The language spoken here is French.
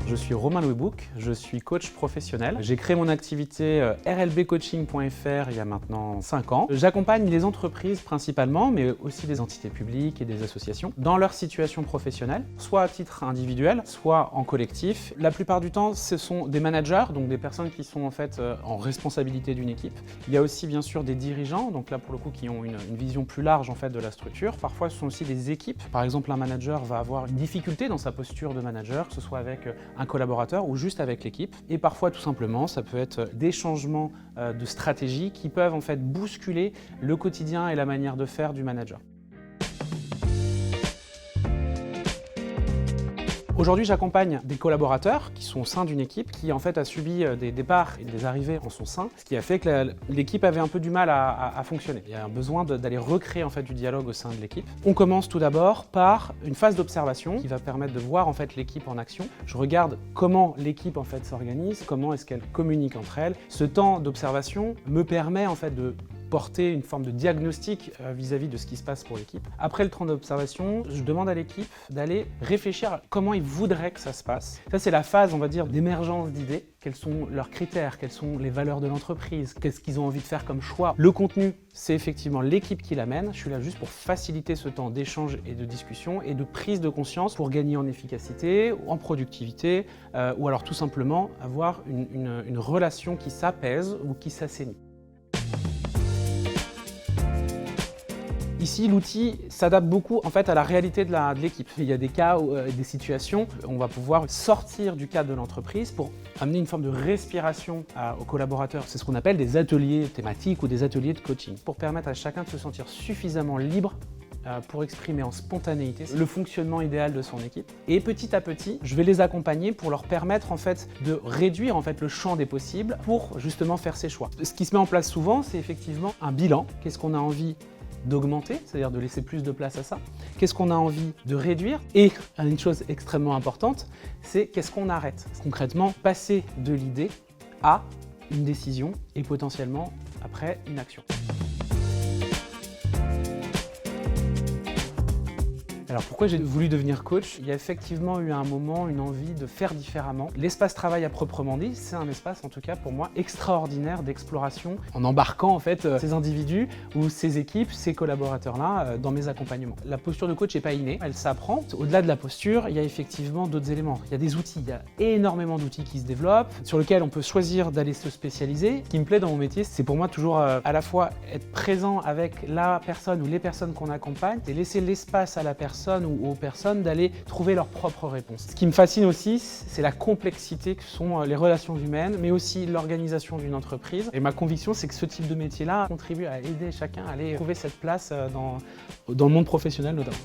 Je suis Romain Louis-Bouc, je suis coach professionnel. J'ai créé mon activité rlbcoaching.fr il y a maintenant 5 ans. J'accompagne les entreprises principalement, mais aussi des entités publiques et des associations dans leur situation professionnelle, soit à titre individuel, soit en collectif. La plupart du temps, ce sont des managers, donc des personnes qui sont en fait en responsabilité d'une équipe. Il y a aussi bien sûr des dirigeants, donc là pour le coup qui ont une vision plus large en fait de la structure. Parfois ce sont aussi des équipes. Par exemple, un manager va avoir une difficulté dans sa posture de manager, que ce soit avec un collaborateur ou juste avec l'équipe. Et parfois tout simplement, ça peut être des changements de stratégie qui peuvent en fait bousculer le quotidien et la manière de faire du manager. Aujourd'hui, j'accompagne des collaborateurs qui sont au sein d'une équipe qui en fait a subi des départs et des arrivées en son sein, ce qui a fait que l'équipe avait un peu du mal à fonctionner. Il y a un besoin d'aller recréer en fait du dialogue au sein de l'équipe. On commence tout d'abord par une phase d'observation qui va permettre de voir en fait l'équipe en action. Je regarde comment l'équipe en fait s'organise, comment est-ce qu'elle communique entre elles. Ce temps d'observation me permet en fait de porter une forme de diagnostic vis-à-vis de ce qui se passe pour l'équipe. Après le temps d'observation, je demande à l'équipe d'aller réfléchir à comment ils voudraient que ça se passe. Ça, c'est la phase, on va dire, d'émergence d'idées. Quels sont leurs critères, quelles sont les valeurs de l'entreprise, qu'est-ce qu'ils ont envie de faire comme choix. Le contenu, c'est effectivement l'équipe qui l'amène. Je suis là juste pour faciliter ce temps d'échange et de discussion et de prise de conscience pour gagner en efficacité, en productivité, ou alors tout simplement avoir une relation qui s'apaise ou qui s'assainit. Ici, l'outil s'adapte beaucoup en fait à la réalité de l'équipe. Il y a des cas, des situations, on va pouvoir sortir du cadre de l'entreprise pour amener une forme de respiration aux collaborateurs. C'est ce qu'on appelle des ateliers thématiques ou des ateliers de coaching, pour permettre à chacun de se sentir suffisamment libre pour exprimer en spontanéité le fonctionnement idéal de son équipe. Et petit à petit, je vais les accompagner pour leur permettre en fait de réduire en fait le champ des possibles pour justement faire ses choix. Ce qui se met en place souvent, c'est effectivement un bilan. Qu'est-ce qu'on a envie d'augmenter, c'est-à-dire de laisser plus de place à ça. Qu'est-ce qu'on a envie de réduire? Et une chose extrêmement importante, c'est qu'est-ce qu'on arrête? Concrètement, passer de l'idée à une décision et potentiellement après une action. Alors pourquoi j'ai voulu devenir coach? Il y a effectivement eu à un moment une envie de faire différemment. L'espace travail à proprement dit, c'est un espace en tout cas pour moi extraordinaire d'exploration en embarquant en fait ces individus ou ces équipes, ces collaborateurs-là dans mes accompagnements. La posture de coach n'est pas innée, elle s'apprend. Au-delà de la posture, il y a effectivement d'autres éléments. Il y a des outils, il y a énormément d'outils qui se développent, sur lesquels on peut choisir d'aller se spécialiser. Ce qui me plaît dans mon métier, c'est pour moi toujours à la fois être présent avec la personne ou les personnes qu'on accompagne et laisser l'espace à la personne ou aux personnes d'aller trouver leurs propres réponses. Ce qui me fascine aussi, c'est la complexité que sont les relations humaines, mais aussi l'organisation d'une entreprise. Et ma conviction, c'est que ce type de métier-là contribue à aider chacun à aller trouver cette place dans le monde professionnel notamment.